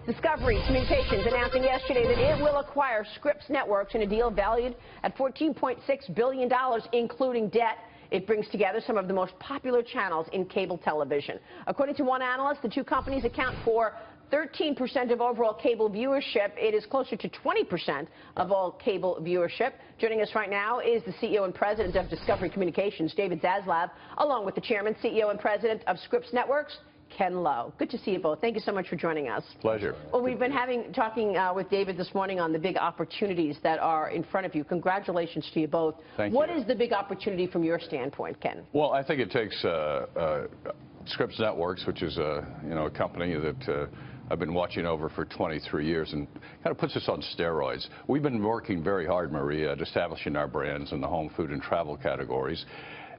Discovery Communications announcing yesterday that it will acquire Scripps Networks in a deal valued at $14.6 billion, including debt. It brings together some of the most popular channels in cable television. According to one analyst, the two companies account for 13% of overall cable viewership. It is closer to 20% of all cable viewership. Joining us right now is the CEO and President of Discovery Communications, David Zaslav, along with the Chairman, CEO, and President of Scripps Networks, Ken Lowe. Good to see you both. Thank you so much for joining us. Pleasure. Well, we've been talking with David this morning on the big opportunities that are in front of you. Congratulations to you both. Thank you. What is the big opportunity from your standpoint, Ken? Well, I think it takes Scripps Networks, which is a company that I've been watching over for 23 years, and kind of puts us on steroids. We've been working very hard, Maria, at establishing our brands in the home, food, and travel categories.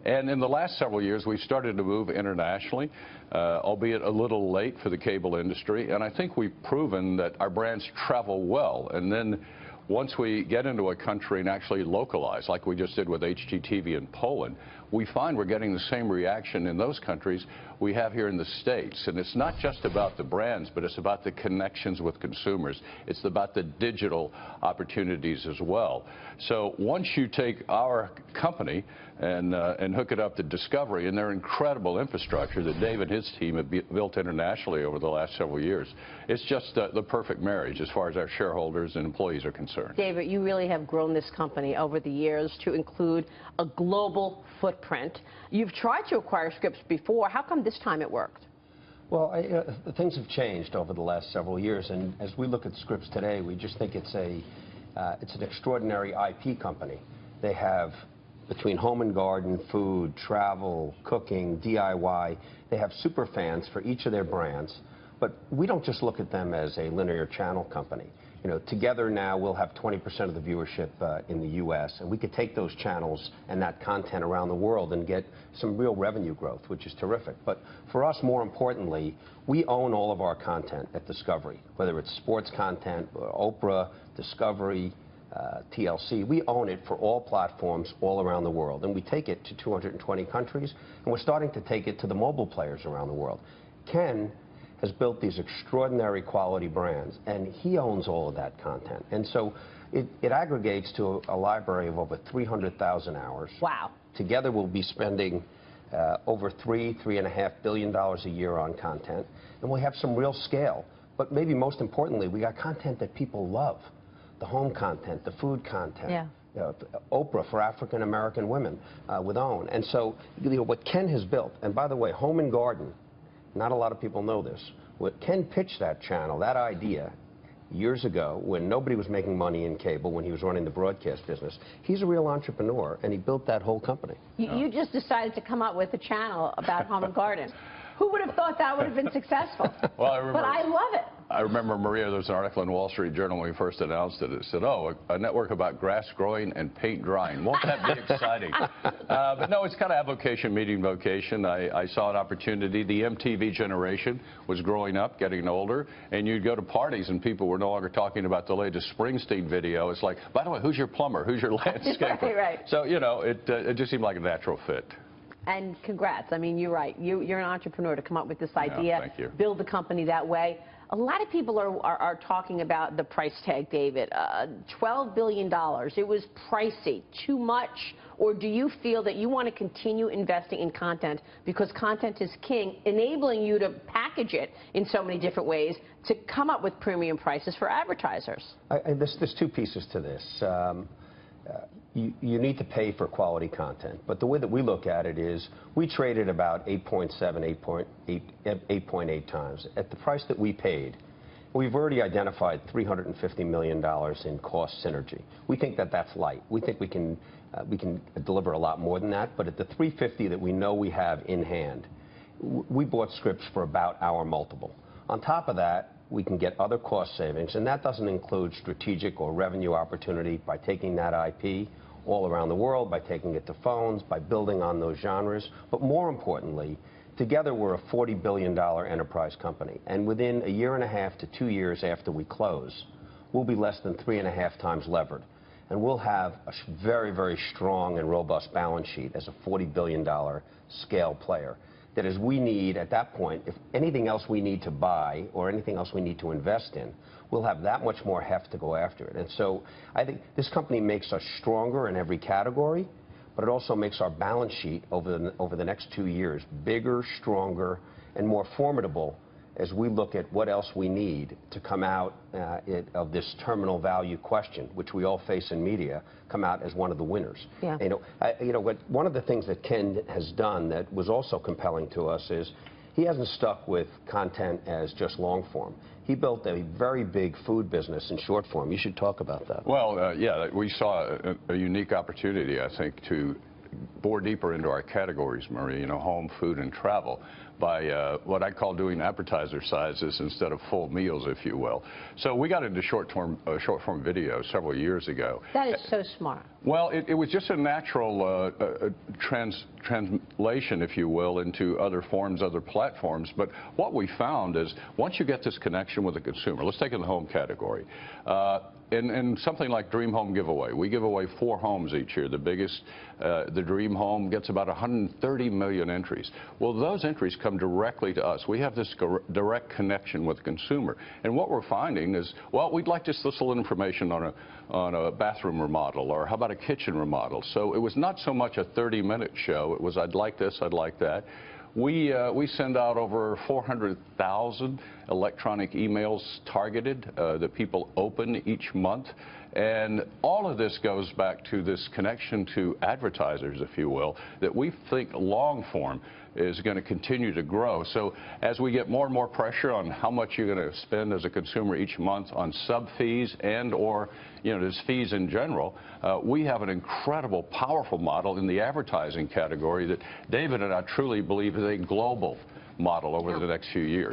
And in the last several years, we've started to move internationally, albeit a little late for the cable industry. And I think we've proven that our brands travel well. And then once we get into a country and actually localize, like we just did with HGTV in Poland, we find we're getting the same reaction in those countries we have here in the States. And it's not just about the brands, but it's about the connections with consumers. It's about the digital opportunities as well. So once you take our company and hook it up to Discovery and their incredible infrastructure that Dave and his team have built internationally over the last several years, it's just the perfect marriage as far as our shareholders and employees are concerned. David, you really have grown this company over the years to include a global footprint. You've tried to acquire Scripps before. How come this time it worked? Well, things have changed over the last several years, and as we look at Scripps today, we just think it's an extraordinary IP company. They have, between home and garden, food, travel, cooking, DIY, they have super fans for each of their brands. But we don't just look at them as a linear channel company. Together now we'll have 20% of the viewership in the U.S., and we could take those channels and that content around the world and get some real revenue growth, which is terrific. But for us, more importantly, we own all of our content at Discovery, whether it's sports content, Oprah, Discovery, TLC. We own it for all platforms all around the world, and we take it to 220 countries, and we're starting to take it to the mobile players around the world. Ken has built these extraordinary quality brands, and he owns all of that content. And so it aggregates to a library of over 300,000 hours. Wow. Together we'll be spending over $3.5 billion a year on content, and we have some real scale. But maybe most importantly, we got content that people love. The home content, the food content. Yeah. Oprah for African American women with OWN. And so what Ken has built, and by the way, Home and Garden, not a lot of people know this. What Ken pitched that channel, that idea, years ago when nobody was making money in cable, when he was running the broadcast business. He's a real entrepreneur, and he built that whole company. You just decided to come up with a channel about Home and Garden. Who would have thought that would have been successful? Well, but I love it. I remember, Maria, there was an article in Wall Street Journal when we first announced it. It said, oh, a network about grass growing and paint drying. Won't that be exciting? But no, it's kind of avocation meeting vocation. I saw an opportunity. The MTV generation was growing up, getting older, and you'd go to parties and people were no longer talking about the latest Springsteen video. It's like, by the way, who's your plumber? Who's your landscaper? Right. So, it just seemed like a natural fit. And congrats. I mean, you're right. You're an entrepreneur to come up with this idea, yeah, thank you. Build the company that way. A lot of people are talking about the price tag, David. $12 billion. It was pricey. Too much? Or do you feel that you want to continue investing in content because content is king, enabling you to package it in so many different ways to come up with premium prices for advertisers? There's two pieces to this. You need to pay for quality content, but the way that we look at it is we traded about 8.8 times. At the price that we paid, we've already identified $350 million in cost synergy. We think that that's light. We think we can deliver a lot more than that, but at the $350 that we know we have in hand, we bought Scripps for about our multiple. On top of that, we can get other cost savings, and that doesn't include strategic or revenue opportunity by taking that IP all around the world, by taking it to phones, by building on those genres. But more importantly, together we're a $40 billion enterprise company, and within a year and a half to 2 years after we close, we'll be less than 3.5 times levered. And we'll have a very, very strong and robust balance sheet as a $40 billion scale player. that as we need, at that point, if anything else we need to buy or anything else we need to invest in, we'll have that much more heft to go after it. And so I think this company makes us stronger in every category, but it also makes our balance sheet over the next 2 years bigger, stronger, and more formidable as we look at what else we need to come out of this terminal value question, which we all face in media, come out as one of the winners. Yeah. One of the things that Ken has done that was also compelling to us is he hasn't stuck with content as just long form. He built a very big food business in short form. You should talk about that. Well, yeah, we saw a unique opportunity, I think, to bore deeper into our categories, Marie, home, food, and travel, by what I call doing appetizer sizes instead of full meals, if you will. So we got into short-form video several years ago. That is so smart. Well, it was just a natural translation, if you will, into other forms, other platforms. But what we found is once you get this connection with the consumer, let's take in the home category. In something like Dream Home Giveaway, we give away 4 homes each year. The biggest, the Dream Home, gets about 130 million entries. Well, those entries come directly to us. We have this direct connection with the consumer. And what we're finding is, well, we'd like just this little information on a bathroom remodel, or how about a kitchen remodel. So it was not so much a 30-minute show. It was, I'd like this, I'd like that. We send out over 400,000 electronic emails targeted that people open each month. And all of this goes back to this connection to advertisers, if you will, that we think long form is going to continue to grow. So as we get more and more pressure on how much you're going to spend as a consumer each month on sub fees and or just fees in general, we have an incredible, powerful model in the advertising category that David and I truly believe is a global model over the next few years.